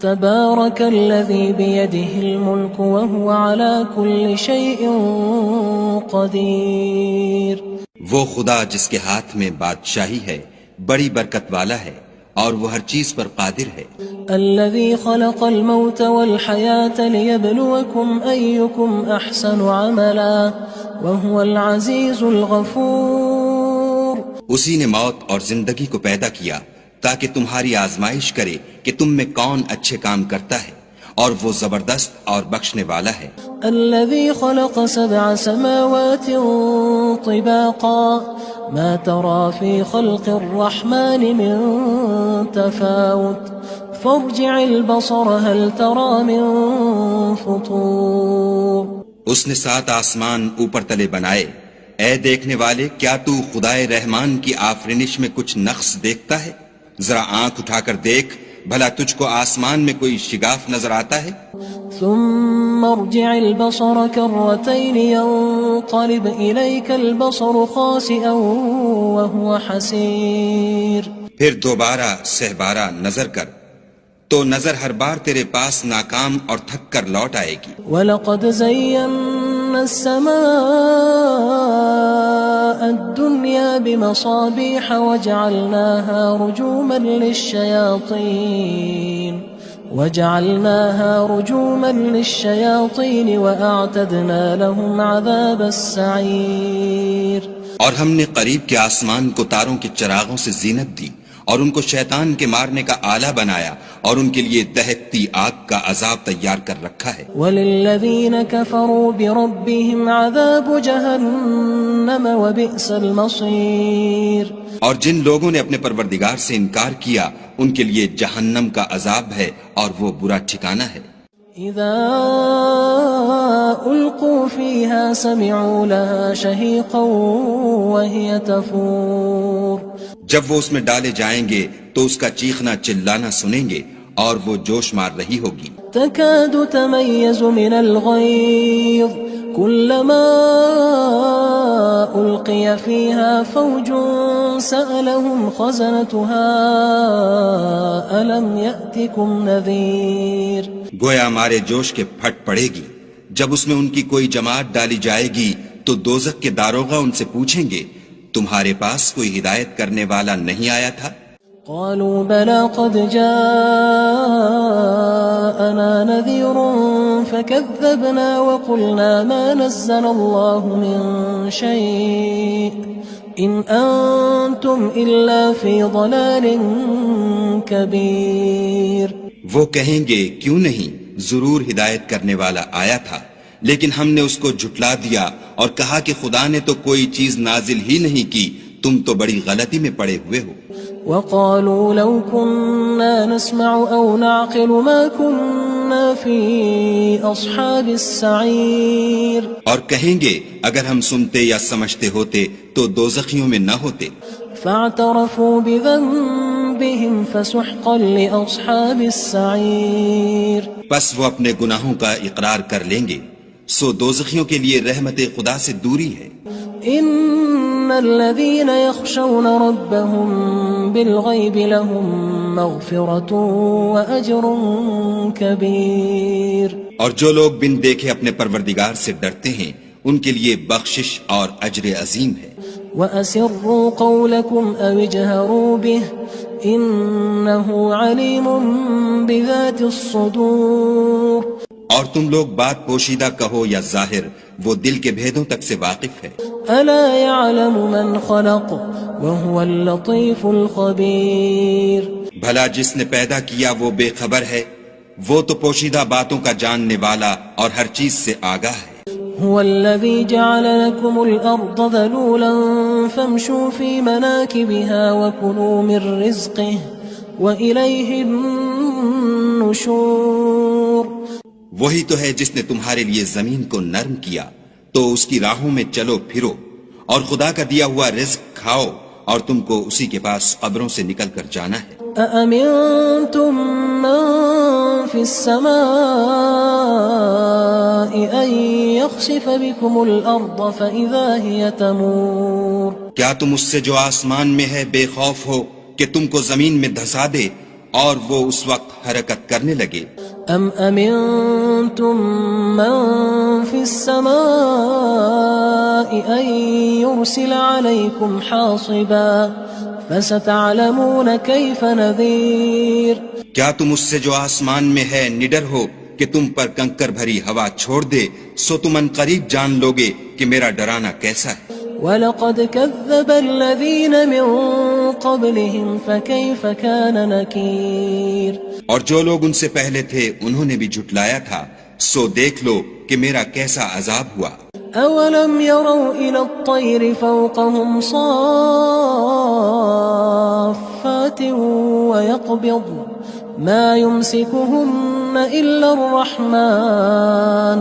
تبارك الذي بيده الملك وهو على كل شيء قدير. وہ خدا جس کے ہاتھ میں بادشاہی ہے بڑی برکت والا ہے اور وہ ہر چیز پر قادر ہے. الذي خلق الموت والحياة ليبلوكم أيكم أحسن عملا وهو العزيز الغفور. اسی نے موت اور زندگی کو پیدا کیا تاکہ تمہاری آزمائش کرے کہ تم میں کون اچھے کام کرتا ہے اور وہ زبردست اور بخشنے والا ہے. الذي خلق 7 سماوات طباقا ما ترى في خلق الرحمن من تفاوت فارجع البصر هل ترى من فطور. اس نے 7 آسمان اوپر تلے بنائے. اے دیکھنے والے، کیا تو خدائے رحمان کی آفرینش میں کچھ نقص دیکھتا ہے؟ ذرا آنکھ اٹھا کر دیکھ، بھلا تجھ کو آسمان میں کوئی شگاف نظر آتا ہے؟ ثم ارجع البصر كرتين ينقلب إليك البصر خاسئا وهو حسير. پھر دوبارہ سہبارہ نظر کر تو نظر ہر بار تیرے پاس ناکام اور تھک کر لوٹ آئے گی. وَلَقَدْ زَيَّنَّا السَّمَاءَ الدُّنْيَا بِمَصَابِيحَ وَجَعَلْنَاهَا رُجُومًا لِلشَّيَاطِينِ وَأَعْتَدْنَا لَهُمْ عَذَابَ السَّعِيرِ. اور ہم نے قریب کے آسمان کو تاروں کے چراغوں سے زینت دی اور ان کو شیطان کے مارنے کا آلہ بنایا اور ان کے لیے دہکتی آگ کا عذاب تیار کر رکھا ہے. وَلِلَّذِينَ كَفَرُوا بِرَبِّهِمْ عَذَابُ جَهَنَّمَ وَبِئْسَ الْمَصِيرُ. اور جن لوگوں نے اپنے پروردگار سے انکار کیا ان کے لیے جہنم کا عذاب ہے اور وہ برا ٹھکانہ ہے. اذا القوا فيها سمعوا لها شهيقا وهي تفور. جب وہ اس میں ڈالے جائیں گے تو اس کا چیخنا چلانا سنیں گے اور وہ جوش مار رہی ہوگی. تكاد تميز من الغيظ كلما ألقي فيها فوج سألهم خزنتها ألم يأتكم نذير. گویا مارے جوش کے پھٹ پڑے گی. جب اس میں ان کی کوئی جماعت ڈالی جائے گی تو دوزخ کے داروغہ ان سے پوچھیں گے تمہارے پاس کوئی ہدایت کرنے والا نہیں آیا تھا؟ قالوا بلى قد جاءنا نذير فكذبنا وقلنا ما نزل الله من شيء إن أنتم إلا في ضلال كبير. وہ کہیں گے کیوں نہیں، ضرور ہدایت کرنے والا آیا تھا، لیکن ہم نے اس کو جھٹلا دیا اور کہا کہ خدا نے تو کوئی چیز نازل ہی نہیں کی، تم تو بڑی غلطی میں پڑے ہوئے ہو. وقالوا لو كنا نسمع أو نعقل ما كنا في أصحاب السعير. اور کہیں گے اگر ہم سنتے یا سمجھتے ہوتے تو دوزخیوں میں نہ ہوتے. فاعترفوا بذنبهم فسحقا لأصحاب السعير. بس وہ اپنے گناہوں کا اقرار کر لیں گے، سو دوزخیوں کے لیے رحمت خدا سے دوری ہے. ان الذين يخشون ربهم بالغيب لهم مغفرة واجر كبير. اور جو لوگ بن دیکھے اپنے پروردگار سے ڈرتے ہیں ان کے لیے بخشش اور اجر عظیم ہے. واسروا قولكم او اجهروا به انه عليم بذات الصدور. اور تم لوگ بات پوشیدہ کہو یا ظاہر، وہ دل کے بھیدوں تک سے واقف ہے. الا يعلم من خلق وهو اللطيف الخبير. بھلا جس نے پیدا کیا وہ بے خبر ہے، وہ تو پوشیدہ باتوں کا جاننے والا اور ہر چیز سے آگاہ ہے. هو الذي جعل لكم الأرض ذلولا فامشوا في مناكبها وكلوا من رزقه وإليه النشور. وہی تو ہے جس نے تمہارے لیے زمین کو نرم کیا تو اس کی راہوں میں چلو پھرو اور خدا کا دیا ہوا رزق کھاؤ اور تم کو اسی کے پاس قبروں سے نکل کر جانا ہے. أأمنتم من في السماء أن يخسف بكم الأرض فإذا هي تمور. کیا تم اس سے جو آسمان میں ہے بے خوف ہو کہ تم کو زمین میں دھسا دے اور وہ اس وقت حرکت کرنے لگے. ام امنتم من في السماء ان يرسل عليكم حاصبا فستعلمون كيف نذير. کیا تم اس سے جو آسمان میں ہے نڈر ہو کہ تم پر کنکر بھری ہوا چھوڑ دے؟ سو تم ان قریب جان لوگے کہ میرا ڈرانا کیسا ہے. وَلَقَدْ كَذَّبَ الَّذِينَ مِن قَبْلِهِمْ فَكَيْفَ كَانَ نَكِيرٌ. اور جو لوگ ان سے پہلے تھے انہوں نے بھی جھٹلایا تھا، سو دیکھ لو کہ میرا کیسا عذاب ہوا. أَوَلَمْ يَرَوْا إِلَى الطَّيْرِ فَوْقَهُمْ صَافَّاتٍ وَيَقْبِضْنَ مَا يُمْسِكُهُنَّ إِلَّا الرَّحْمَنُ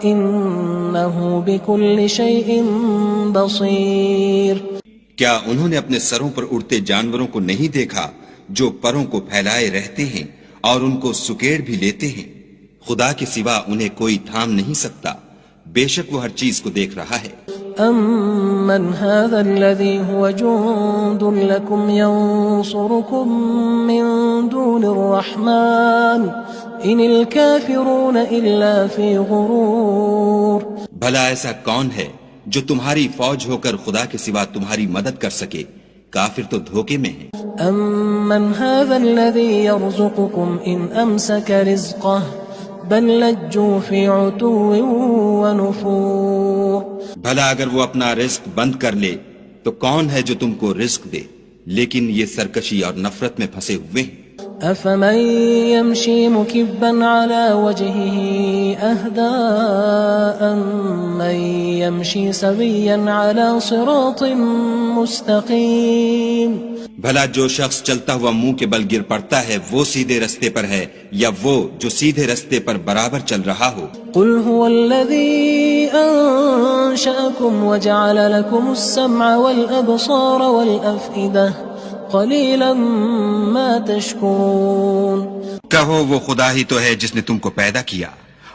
إِنَّهُ بِكُلِّ شَيْءٍ بَصِيرٌ. کیا انہوں نے اپنے سروں پر اڑتے جانوروں کو نہیں دیکھا جو پروں کو پھیلائے رہتے ہیں اور ان کو سکیڑ بھی لیتے ہیں؟ خدا کے سوا انہیں کوئی تھام نہیں سکتا، بے شک وہ ہر چیز کو دیکھ رہا ہے. أَمَّنْ هَذَا الَّذِي هُوَ جُندٌ لَكُمْ يَنصُرُكُم مِّن دُونِ الرَّحْمَنِ إِنِ الْكَافِرُونَ إِلَّا فِي غُرُورٍ. بھلا ایسا کون ہے جو تمہاری فوج ہو کر خدا کے سوا تمہاری مدد کر سکے؟ کافر تو دھوکے میں ہیں. أَمَّنْ هَذَا الَّذِي يَرْزُقُكُمْ إِنْ أَمْسَكَ رِزْقَهُ بَلْ لَجُّوا فِي عُتُوٍّ وَنُفُورٍ. بھلا اگر وہ اپنا رزق بند کر لے تو کون ہے جو تم کو رزق دے؟ لیکن یہ سرکشی اور نفرت میں پھنسے ہوئے ہیں. أَفَمَن يَمْشِي مُكِبًّا عَلَى وَجْهِهِ أَهْدَىٰ أَمَّن يَمْشِي سَوِيًّا عَلَى صِرَاطٍ مُّسْتَقِيمٍ. بھلا جو شخص چلتا ہوا منہ کے بل گر پڑتا ہے وہ سیدھے رستے پر ہے یا وہ جو سیدھے رستے پر برابر چل رہا ہو؟ قُلْ هُوَ الَّذِي أَنشَأَكُمْ وَجَعَلَ لَكُمُ السَّمْعَ وَالْأَبْصَارَ وَالْأَفْئِدَةَ قَلِيلًا مَا تَشْكُرُونَ. کہو وہ خدا ہی تو ہے جس نے تم کو پیدا کیا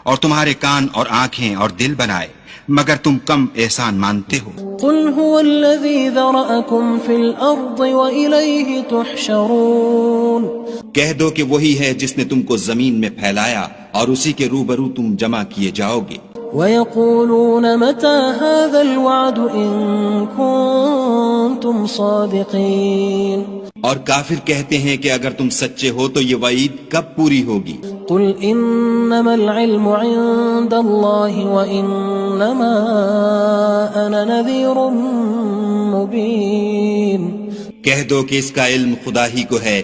اور تمہارے کان اور آنکھیں اور دل بنائے، مگر تم کم احسان مانتے ہو. قُلْ هُوَ الَّذِي ذَرَأَكُمْ فِي الْأَرْضِ وَإِلَيْهِ تُحْشَرُونَ. کہہ دو کہ وہی ہے جس نے تم کو زمین میں پھیلایا اور اسی کے روبرو تم جمع کیے جاؤ گے. وَيَقُولُونَ مَتَى هَذَا الْوَعْدُ إِن كُنتُمْ صَادِقِينَ. اور کافر کہتے ہیں کہ اگر تم سچے ہو تو یہ وعید کب پوری ہوگی؟ قُلْ إِنَّمَا الْعِلْمُ عِندَ اللَّهِ وَإِنَّمَا أَنَا نَذِيرٌ مُّبِينٌ. کہہ دو کہ اس کا علم خدا ہی کو ہے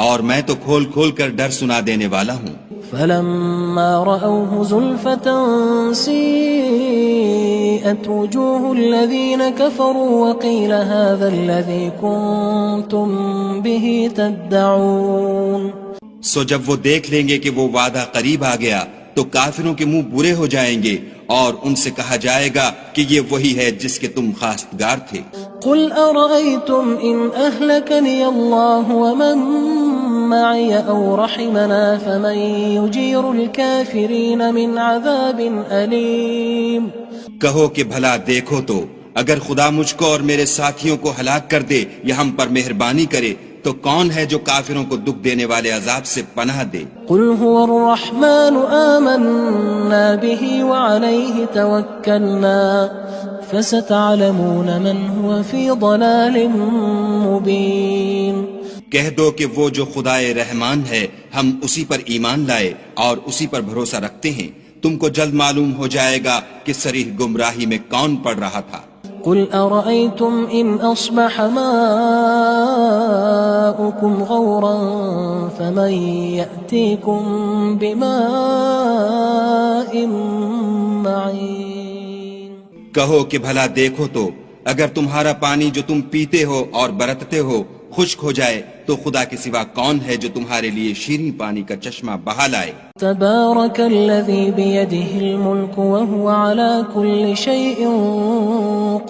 اور میں تو کھول کھول کر ڈر سنا دینے والا ہوں. فَلَمَّا رَأَوْهُ زُلْفَةً سِيئَتْ وُجُوهُ الَّذِينَ كَفَرُوا وَقِيلَ هَذَا الَّذِي كُنتُم بِهِ تَدَّعُونَ. سو جب وہ دیکھ لیں گے کہ وہ وعدہ قریب آ گیا تو کافروں کے منہ برے ہو جائیں گے اور ان سے کہا جائے گا کہ یہ وہی ہے جس کے تم خواستگار تھے. قُلْ أَرَأَيْتُمْ إِنْ أَهْلَكَنِيَ اللَّهُ وَمَن مَّعِيَ أَوْ رَحِمَنَا فَمَن يُجِيرُ الْكَافِرِينَ مِنْ عَذَابٍ أَلِيمٍ. کہو کہ بھلا دیکھو تو اگر خدا مجھ کو اور میرے ساتھیوں کو ہلاک کر دے یا ہم پر مہربانی کرے تو کون ہے جو کافروں کو دکھ دینے والے عذاب سے پناہ دے؟ قُلْ هُوَ الرَّحْمَنُ آمَنَّا بِهِ وَعَلَيْهِ تَوَكَّلْنَا فَسَتَعْلَمُونَ مَنْ هُوَ فِي ضَلَالٍ مُّبِينٍ. کہہ دو کہ وہ جو خدائے رحمان ہے ہم اسی پر ایمان لائے اور اسی پر بھروسہ رکھتے ہیں، تم کو جلد معلوم ہو جائے گا کہ صریح گمراہی میں کون پڑ رہا تھا. قُلْ أَرَأَيْتُمْ إِنْ أَصْبَحَ مَاؤُكُمْ غَوْرًا فَمَن يَأْتِيكُم بِمَاءٍ مَّعِينٍ. کہو کہ بھلا دیکھو تو اگر تمہارا پانی جو تم پیتے ہو اور برتتے ہو خشک ہو جائے تو خدا کے سوا کون ہے جو تمہارے لیے شیریں پانی کا چشمہ بہا لائے. تبارك الذي بيده الملك وهو على كل شيء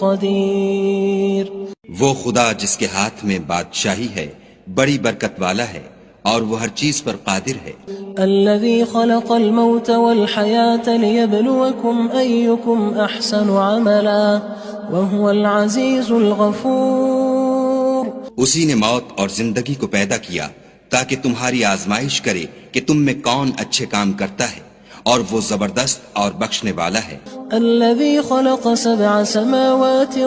قدير. وہ خدا جس کے ہاتھ میں بادشاہی ہے بڑی برکت والا ہے اور وہ ہر چیز پر قادر ہے. الذي خلق الموت والحياة ليبلوكم أيكم أحسن عملا وهو العزيز الغفور. اسی نے موت اور زندگی کو پیدا کیا تاکہ تمہاری آزمائش کرے کہ تم میں کون اچھے کام کرتا ہے، اور وہ زبردست اور بخشنے والا ہے۔ الذي خلق 7 سماوات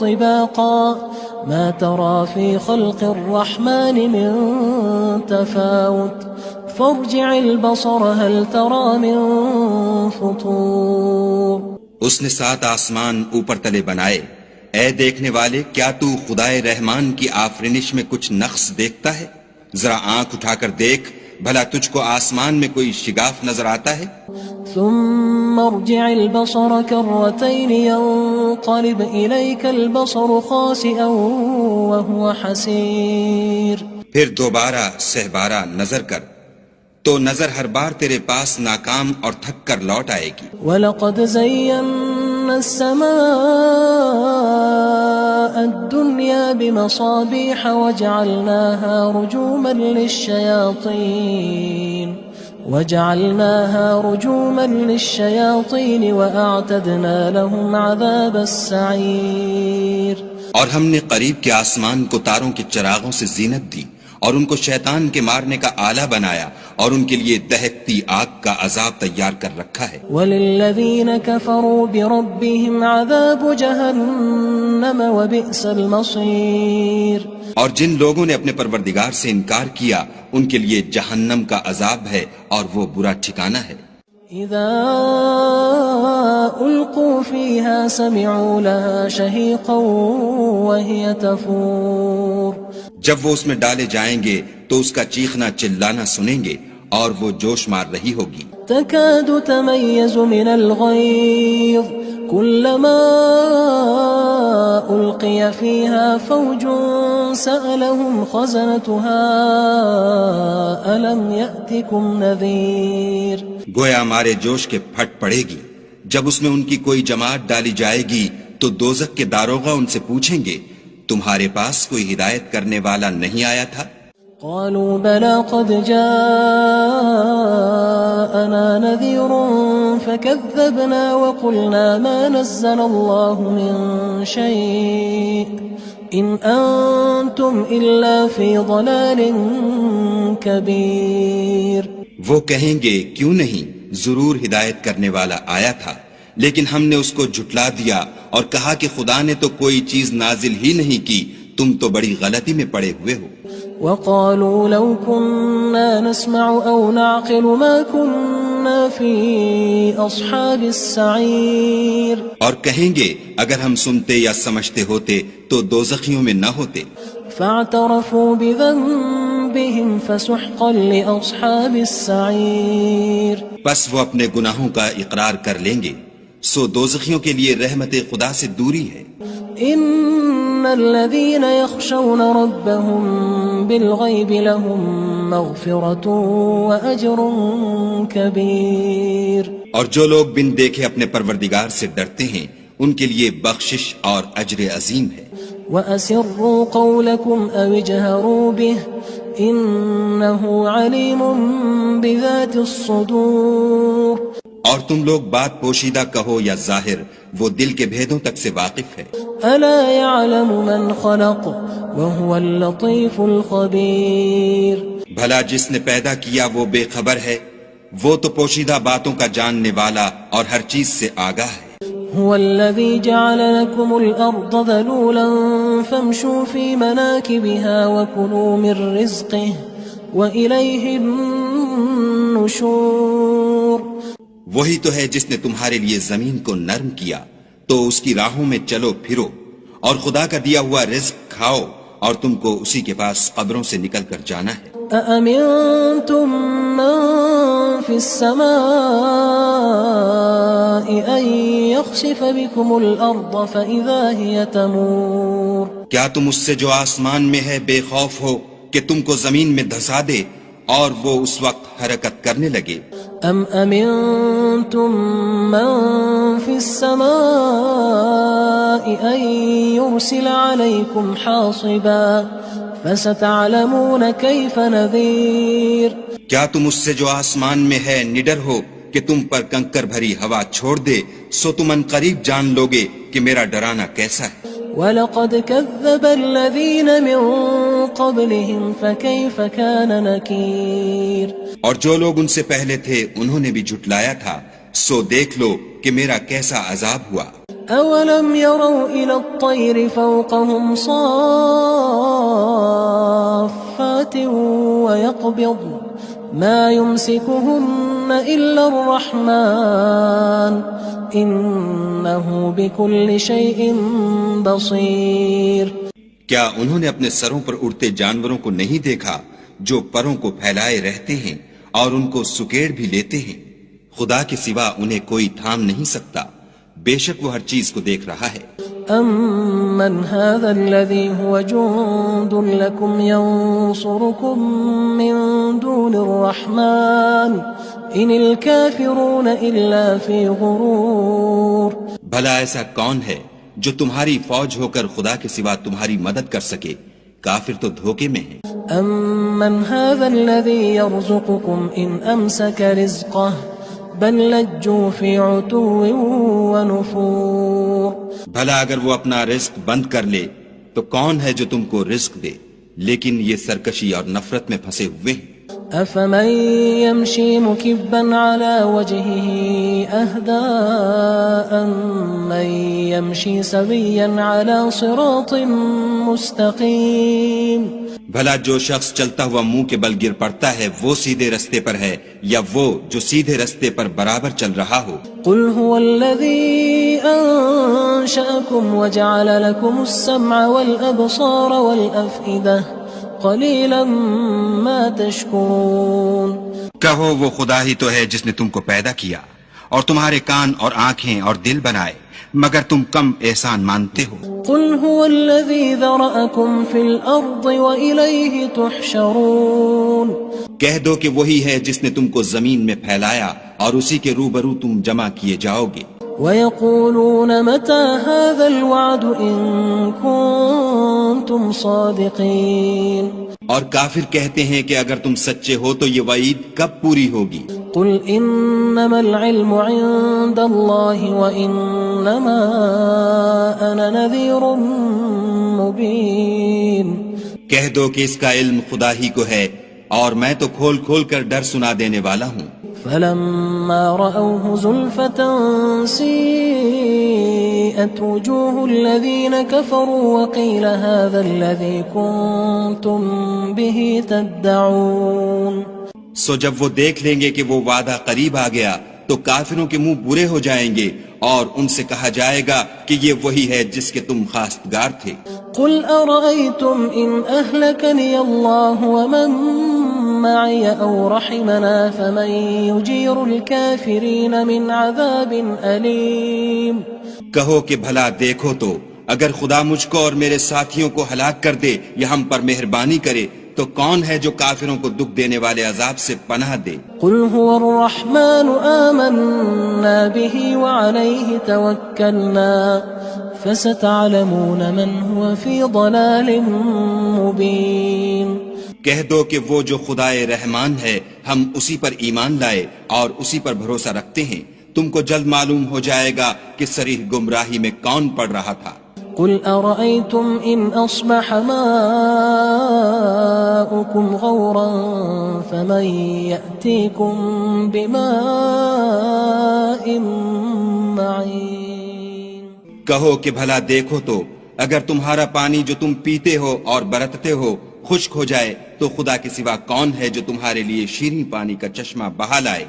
طباقا ما ترى في خلق الرحمن من تفاوت فارجع البصر هل ترى من فطور۔ اس نے 7 آسمان اوپر تلے بنائے، اے دیکھنے والے کیا تو خدائے رحمان کی آفرینش میں کچھ نقص دیکھتا ہے؟ ذرا آنکھ اٹھا کر دیکھ، بھلا تجھ کو آسمان میں کوئی شگاف نظر آتا ہے؟ ثم ارجع البصر كرتين ينقلب إليك البصر خاسئا وهو حسير۔ پھر دوبارہ سہبارہ نظر کر تو نظر ہر بار تیرے پاس ناکام اور تھک کر لوٹ آئے گی۔ وَلَقَدْ زَيَّنَّا السَّمَاءَ الدُّنْيَا بِمَصَابِيحَ وَجَعَلْنَاهَا رُجُومًا لِلشَّيَاطِينِ وَأَعْتَدْنَا لَهُمْ عَذَابَ السَّعِيرِ۔ اور ہم نے قریب کے آسمان کو تاروں کے چراغوں سے زینت دی اور ان کو شیطان کے مارنے کا آلہ بنایا، اور ان کے لیے دہکتی آگ کا عذاب تیار کر رکھا ہے۔ وَلِلَّذِينَ كَفَرُوا بِرَبِّهِمْ عَذَابُ جَهَنَّمَ وَبِئْسَ الْمَصِيرُ۔ اور جن لوگوں نے اپنے پروردگار سے انکار کیا ان کے لیے جہنم کا عذاب ہے، اور وہ برا ٹھکانہ ہے۔ اذا القوا فيها سمعوا لها شهيقا وهي تفور۔ جب وہ اس میں ڈالے جائیں گے تو اس کا چیخنا چلانا سنیں گے، اور وہ جوش مار رہی ہوگی۔ تكاد تميز من الغيظ كلما ألقي فيها فوج سألهم خزنتها ألم يأتكم نذير۔ گویا ہمارے جوش کے پھٹ پڑے گی جب اس میں ان کی کوئی جماعت ڈالی جائے گی تو دوزخ کے داروغہ ان سے پوچھیں گے تمہارے پاس کوئی ہدایت کرنے والا نہیں آیا تھا؟ قالوا بلى قد جاءنا نذير فكذبنا وقلنا ما نزل الله من شيء إن أنتم إلا في ضلال كبير۔ وہ کہیں گے کیوں نہیں، ضرور ہدایت کرنے والا آیا تھا، لیکن ہم نے اس کو جھٹلا دیا اور کہا کہ خدا نے تو کوئی چیز نازل ہی نہیں کی، تم تو بڑی غلطی میں پڑے ہوئے ہو۔ وقالوا لو كنا نسمع أو نعقل ما كنا في أصحاب السعير۔ اور کہیں گے اگر ہم سنتے یا سمجھتے ہوتے تو دوزخیوں میں نہ ہوتے۔ فاعترفوا بذنبهم فسحقا لأصحاب السعير۔ بس وہ اپنے گناہوں کا اقرار کر لیں گے، سو دوزخیوں کے لیے رحمت خدا سے دوری ہے۔ ان الذين يخشون ربهم بالغيب لهم مغفرة واجر كبير۔ اور جو لوگ بن دیکھے اپنے پروردگار سے ڈرتے ہیں ان کے لیے بخشش اور اجر عظیم ہے۔ وَأَسِرُّوا قَوْلَكُمْ أَوِ اجْهَرُوا بِهِ إِنَّهُ عَلِيمٌ بِذَاتِ الصُّدُورِ۔ اور تم لوگ بات پوشیدہ کہو یا ظاہر، وہ دل کے بھیدوں تک سے واقف ہے۔ أَلَا يَعْلَمُ مَنْ خَلَقَ وَهُوَ اللَّطِيفُ الْخَبِيرُ۔ بھلا جس نے پیدا کیا وہ بے خبر ہے، وہ تو پوشیدہ باتوں کا جاننے والا اور ہر چیز سے آگاہ ہے۔ هو الذي جعل لكم الأرض ذلولا فامشوا في مناكبها وكلوا من رزقه وإليه النشور۔ وہی تو ہے جس نے تمہارے لیے زمین کو نرم کیا تو اس کی راہوں میں چلو پھرو، اور خدا کا دیا ہوا رزق کھاؤ، اور تم کو اسی کے پاس قبروں سے نکل کر جانا ہے۔ أأمنتم من في السماء أن يخسف بكم الأرض فإذا هي تمور۔ کیا تم اس سے جو آسمان میں ہے بے خوف ہو کہ تم کو زمین میں دھسا دے اور وہ اس وقت حرکت کرنے لگے؟ أم أمنتم من في السماء أن يرسل عليكم حاصبا فستعلمون كيف نذير۔ کیا تم اس سے جو آسمان میں ہے نڈر ہو کہ تم پر کنکر بھری ہوا چھوڑ دے، سو تم ان قریب جان لوگے کہ میرا ڈرانا کیسا ہے۔ وَلَقَدْ كَذَّبَ الَّذِينَ مِن قبلهم فكيف كان نكير اور جو لوگ ان سے پہلے تھے انہوں نے بھی جھٹلایا تھا، سو دیکھ لو کہ میرا کیسا عذاب ہوا۔ أولم يروا إلى الطير فوقهم صافات ويقبض ما يمسكهن إلا الرحمن إنه بكل شيء بصير۔ کیا انہوں نے اپنے سروں پر اڑتے جانوروں کو نہیں دیکھا جو پروں کو پھیلائے رہتے ہیں اور ان کو سکیڑ بھی لیتے ہیں؟ خدا کے سوا انہیں کوئی تھام نہیں سکتا، بے شک وہ ہر چیز کو دیکھ رہا ہے۔ أَمَّنْ هَذَا الَّذِي هُوَ جُندٌ لَكُمْ يَنصُرُكُم مِّن دُونِ الرَّحْمَنِ إِنِ الْكَافِرُونَ إِلَّا فِي غُرُورٍ۔ بھلا ایسا کون ہے جو تمہاری فوج ہو کر خدا کے سوا تمہاری مدد کر سکے؟ کافر تو دھوکے میں ہیں۔ أَمَّنْ هَذَا الَّذِي يَرْزُقُكُمْ إِنْ أَمْسَكَ رِزْقَهُ بل لجوا فی عتو ونفور۔ بھلا اگر وہ اپنا رزق بند کر لے تو کون ہے جو تم کو رزق دے، لیکن یہ سرکشی اور نفرت میں پھنسے ہوئے ہیں۔ افمن يمشي مكبا على وجهه اهدى أمن يمشي سويا على صراط مستقيم۔ بھلا جو شخص چلتا ہوا منہ کے بل گر پڑتا ہے وہ سیدھے رستے پر ہے یا وہ جو سیدھے رستے پر برابر چل رہا ہو؟ قل هو الذي أنشأكم وجعل لكم السمع والأبصار والأفئدة قلیلا ما تشکرون۔ کہو وہ خدا ہی تو ہے جس نے تم کو پیدا کیا اور تمہارے کان اور آنکھیں اور دل بنائے، مگر تم کم احسان مانتے ہو۔ قل هو الذي ذرأكم في الأرض وإليه تحشرون۔ کہہ دو کہ وہی ہے جس نے تم کو زمین میں پھیلایا اور اسی کے روبرو تم جمع کیے جاؤ گے۔ وَيَقُولُونَ مَتَى هَذَا الْوَعْدُ إِن كُنتُمْ صَادِقِينَ۔ اور کافر کہتے ہیں کہ اگر تم سچے ہو تو یہ وعید کب پوری ہوگی؟ قُلْ إِنَّمَا الْعِلْمُ عِندَ اللَّهِ وَإِنَّمَا أَنَا نَذِيرٌ مُبِينٌ۔ کہہ دو کہ اس کا علم خدا ہی کو ہے اور میں تو کھول کھول کر ڈر سنا دینے والا ہوں۔ فلما رأوه زلفة سيئت وجوه الذين كفروا وقيل هذا الذي كنتم به تدعون۔ سو جب وہ دیکھ لیں گے کہ وہ وعدہ قریب آ گیا تو کافروں کے منہ برے ہو جائیں گے اور ان سے کہا جائے گا کہ یہ وہی ہے جس کے تم خواستگار تھے۔ قل أرأيتم إن أهلكني الله ومن معي أو رحمنا فمن يجير الكافرين من عذاب أليم۔ کہو کہ بھلا دیکھو تو اگر خدا مجھ کو اور میرے ساتھیوں کو ہلاک کر دے یا ہم پر مہربانی کرے تو کون ہے جو کافروں کو دکھ دینے والے عذاب سے پناہ دے؟ قل هو الرحمن آمنا به وعليه توكلنا فستعلمون من هو في ضلال مبين۔ کہہ دو کہ وہ جو خدائے رحمان ہے ہم اسی پر ایمان لائے اور اسی پر بھروسہ رکھتے ہیں، تم کو جلد معلوم ہو جائے گا کہ صریح گمراہی میں کون پڑ رہا تھا۔ قل أرأيتم إن أصبح ماؤكم غورا فمن يأتيكم بماء معين۔ کہو کہ بھلا دیکھو تو اگر تمہارا پانی جو تم پیتے ہو اور برتتے ہو خشک ہو جائے تو خدا کے سوا کون ہے جو تمہارے لیے شیریں پانی کا چشمہ بہا لائے؟